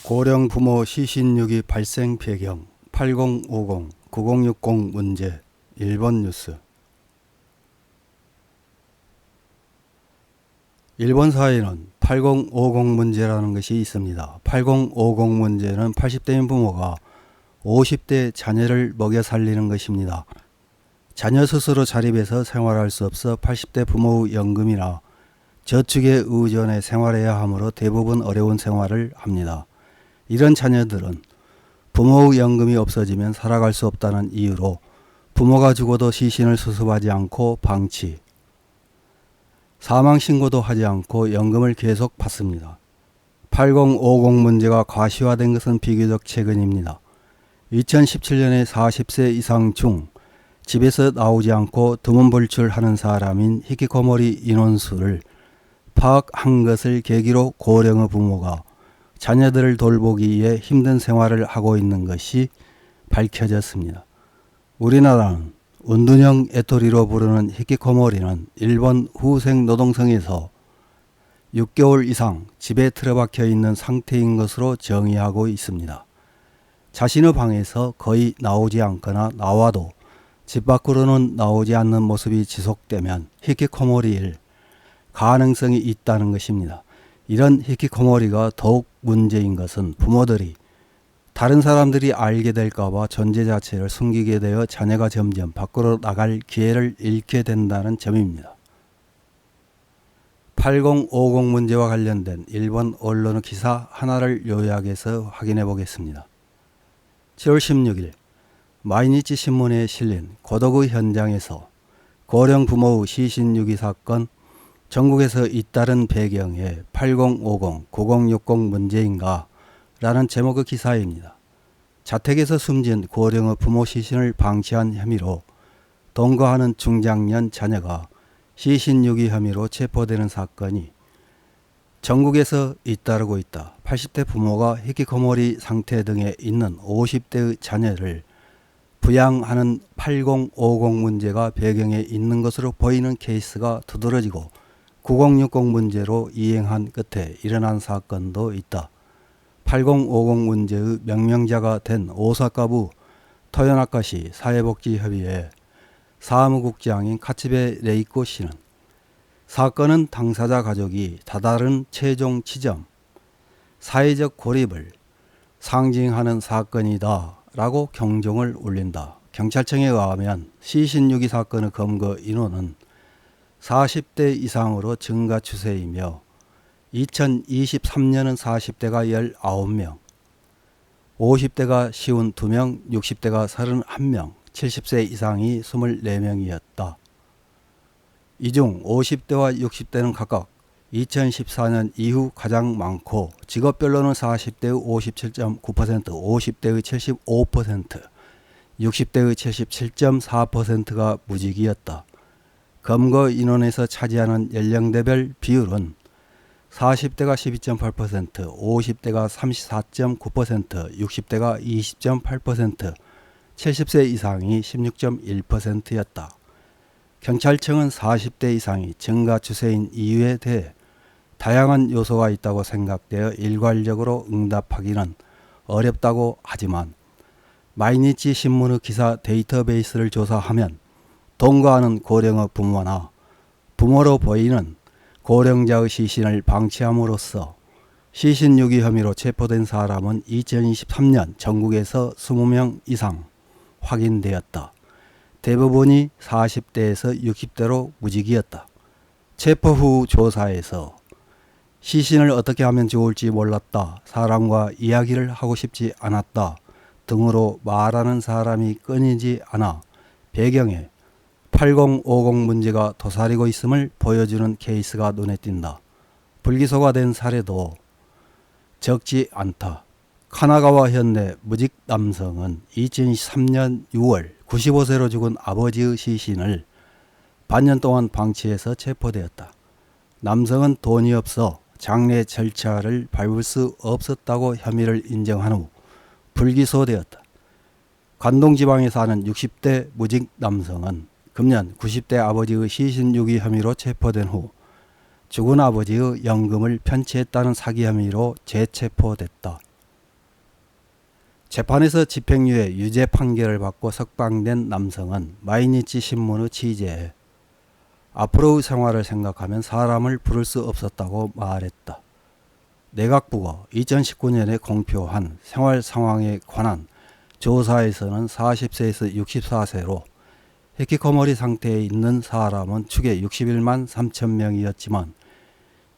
고령 부모 시신유기 발생 배경 8050, 9060 문제 1번 뉴스. 일본 사회에는 8050 문제라는 것이 있습니다. 8050 문제는 80대인 부모가 50대 자녀를 먹여 살리는 것입니다. 자녀 스스로 자립해서 생활할 수 없어 80대 부모의 연금이나 저축에 의존해 생활해야 하므로 대부분 어려운 생활을 합니다. 이런 자녀들은 부모의 연금이 없어지면 살아갈 수 없다는 이유로 부모가 죽어도 시신을 수습하지 않고 방치, 사망신고도 하지 않고 연금을 계속 받습니다. 8050 문제가 과시화된 것은 비교적 최근입니다. 2017년에 40세 이상 중 집에서 나오지 않고 두문불출하는 사람인 히키코모리 인원수를 파악한 것을 계기로 고령의 부모가 자녀들을 돌보기 위해 힘든 생활을 하고 있는 것이 밝혀졌습니다. 우리나라는 운둔형 에토리로 부르는 히키코모리는 일본 후생 노동성에서 6개월 이상 집에 틀어박혀 있는 상태인 것으로 정의하고 있습니다. 자신의 방에서 거의 나오지 않거나 나와도 집 밖으로는 나오지 않는 모습이 지속되면 히키코모리일 가능성이 있다는 것입니다. 이런 히키코모리가 더욱 문제인 것은 부모들이 다른 사람들이 알게 될까봐 존재 자체를 숨기게 되어 자녀가 점점 밖으로 나갈 기회를 잃게 된다는 점입니다. 8050 문제와 관련된 일본 언론의 기사 하나를 요약해서 확인해 보겠습니다. 7월 16일 마이니치 신문에 실린 고독의 현장에서 고령 부모의 시신유기 사건 전국에서 잇따른 배경에 8050, 9060 문제인가 라는 제목의 기사입니다. 자택에서 숨진 고령의 부모 시신을 방치한 혐의로 동거하는 중장년 자녀가 시신유기 혐의로 체포되는 사건이 전국에서 잇따르고 있다. 80대 부모가 히키코모리 상태 등에 있는 50대의 자녀를 부양하는 8050 문제가 배경에 있는 것으로 보이는 케이스가 두드러지고 9060 문제로 이행한 끝에 일어난 사건도 있다. 8050 문제의 명명자가 된 오사카부 토요나카시 사회복지협의회 사무국장인 카츠베 레이코 씨는 사건은 당사자 가족이 다다른 최종 지점, 사회적 고립을 상징하는 사건이다 라고 경종을 울린다. 경찰청에 의하면 시신유기 사건의 검거 인원은 40대 이상으로 증가 추세이며 2023년은 40대가 19명, 50대가 52명, 60대가 31명, 70세 이상이 24명이었다. 이 중 50대와 60대는 각각 2014년 이후 가장 많고 직업별로는 40대의 57.9%, 50대의 75%, 60대의 77.4%가 무직이었다. 검거 인원에서 차지하는 연령대별 비율은 40대가 12.8%, 50대가 34.9%, 60대가 20.8%, 70세 이상이 16.1%였다. 경찰청은 40대 이상이 증가 추세인 이유에 대해 다양한 요소가 있다고 생각되어 일괄적으로 응답하기는 어렵다고 하지만 마이니치 신문의 기사 데이터베이스를 조사하면 동거하는 고령의 부모나 부모로 보이는 고령자의 시신을 방치함으로써 시신유기 혐의로 체포된 사람은 2023년 전국에서 20명 이상 확인되었다. 대부분이 40대에서 60대로 무직이었다. 체포 후 조사에서 시신을 어떻게 하면 좋을지 몰랐다, 사람과 이야기를 하고 싶지 않았다 등으로 말하는 사람이 끊이지 않아 배경에 8050 문제가 도사리고 있음을 보여주는 케이스가 눈에 띈다. 불기소가 된 사례도 적지 않다. 카나가와 현대 무직 남성은 2023년 6월 95세로 죽은 아버지의 시신을 반년 동안 방치해서 체포되었다. 남성은 돈이 없어 장례 절차를 밟을 수 없었다고 혐의를 인정한 후 불기소되었다. 관동지방에 사는 60대 무직 남성은 금년 90대 아버지의 시신유기 혐의로 체포된 후 죽은 아버지의 연금을 편취했다는 사기 혐의로 재체포됐다. 재판에서 집행유예 유죄 판결을 받고 석방된 남성은 마이니치 신문의 취재에 앞으로의 생활을 생각하면 사람을 부를 수 없었다고 말했다. 내각부가 2019년에 공표한 생활 상황에 관한 조사에서는 40세에서 64세로 히키코모리 상태에 있는 사람은 추계 61만 3천 명이었지만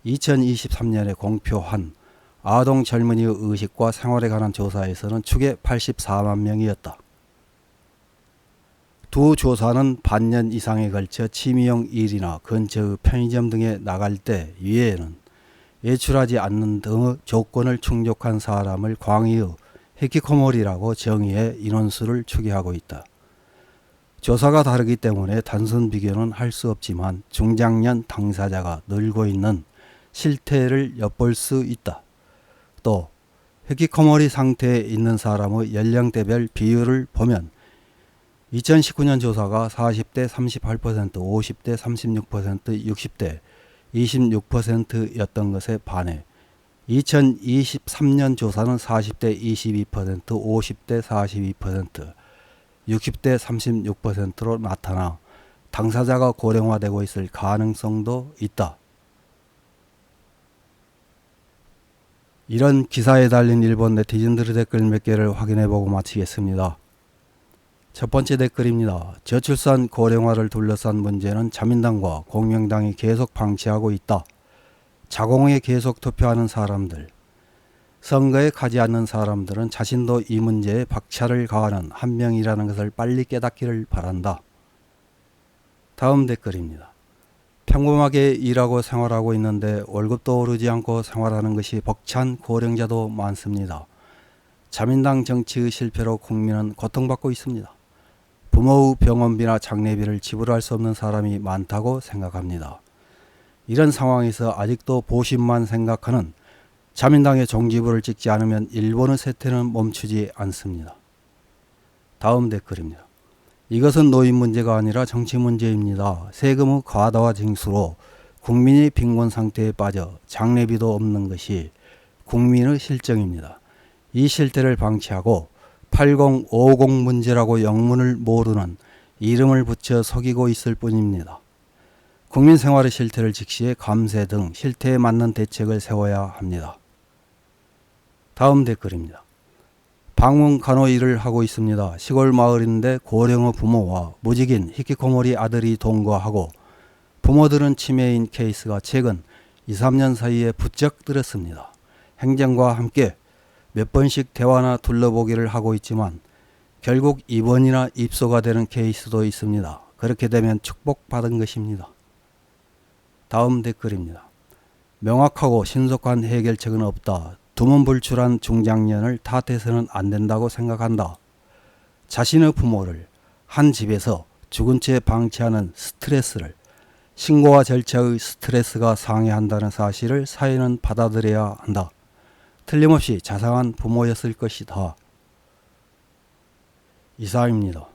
2023년에 공표한 아동 젊은이의 의식과 생활에 관한 조사에서는 추계 84만 명이었다. 두 조사는 반년 이상에 걸쳐 취미용 일이나 근처의 편의점 등에 나갈 때 이외에는 외출하지 않는 등의 조건을 충족한 사람을 광의의 히키코모리라고 정의해 인원수를 추계하고 있다. 조사가 다르기 때문에 단순 비교는 할 수 없지만 중장년 당사자가 늘고 있는 실태를 엿볼 수 있다. 또 히키코모리 상태에 있는 사람의 연령대별 비율을 보면 2019년 조사가 40대 38%, 50대 36%, 60대 26%였던 것에 반해 2023년 조사는 40대 22%, 50대 42%, 60대 36%로 나타나 당사자가 고령화되고 있을 가능성도 있다. 이런 기사에 달린 일본 네티즌들의 댓글 몇 개를 확인해보고 마치겠습니다. 첫 번째 댓글입니다. 저출산 고령화를 둘러싼 문제는 자민당과 공명당이 계속 방치하고 있다. 자공에 계속 투표하는 사람들, 선거에 가지 않는 사람들은 자신도 이 문제에 박차를 가하는 한 명이라는 것을 빨리 깨닫기를 바란다. 다음 댓글입니다. 평범하게 일하고 생활하고 있는데 월급도 오르지 않고 생활하는 것이 벅찬 고령자도 많습니다. 자민당 정치의 실패로 국민은 고통받고 있습니다. 부모의 병원비나 장례비를 지불할 수 없는 사람이 많다고 생각합니다. 이런 상황에서 아직도 보신만 생각하는 자민당의 종지부를 찍지 않으면 일본의 세태는 멈추지 않습니다. 다음 댓글입니다. 이것은 노인 문제가 아니라 정치 문제입니다. 세금의 과다화 징수로 국민이 빈곤 상태에 빠져 장례비도 없는 것이 국민의 실정입니다. 이 실태를 방치하고 8050 문제라고 영문을 모르는 이름을 붙여 속이고 있을 뿐입니다. 국민 생활의 실태를 직시해 감세 등 실태에 맞는 대책을 세워야 합니다. 다음 댓글입니다. 방문 간호 일을 하고 있습니다. 시골 마을인데 고령의 부모와 무직인 히키코모리 아들이 동거하고 부모들은 치매인 케이스가 최근 2, 3년 사이에 부쩍 늘었습니다. 행정과 함께 몇 번씩 대화나 둘러보기를 하고 있지만 결국 입원이나 입소가 되는 케이스도 있습니다. 그렇게 되면 축복받은 것입니다. 다음 댓글입니다. 명확하고 신속한 해결책은 없다. 두문불출한 중장년을 탓해서는 안 된다고 생각한다. 자신의 부모를 한 집에서 죽은 채 방치하는 스트레스를 신고와 절차의 스트레스가 상회한다는 사실을 사회는 받아들여야 한다. 틀림없이 자상한 부모였을 것이다. 이상입니다.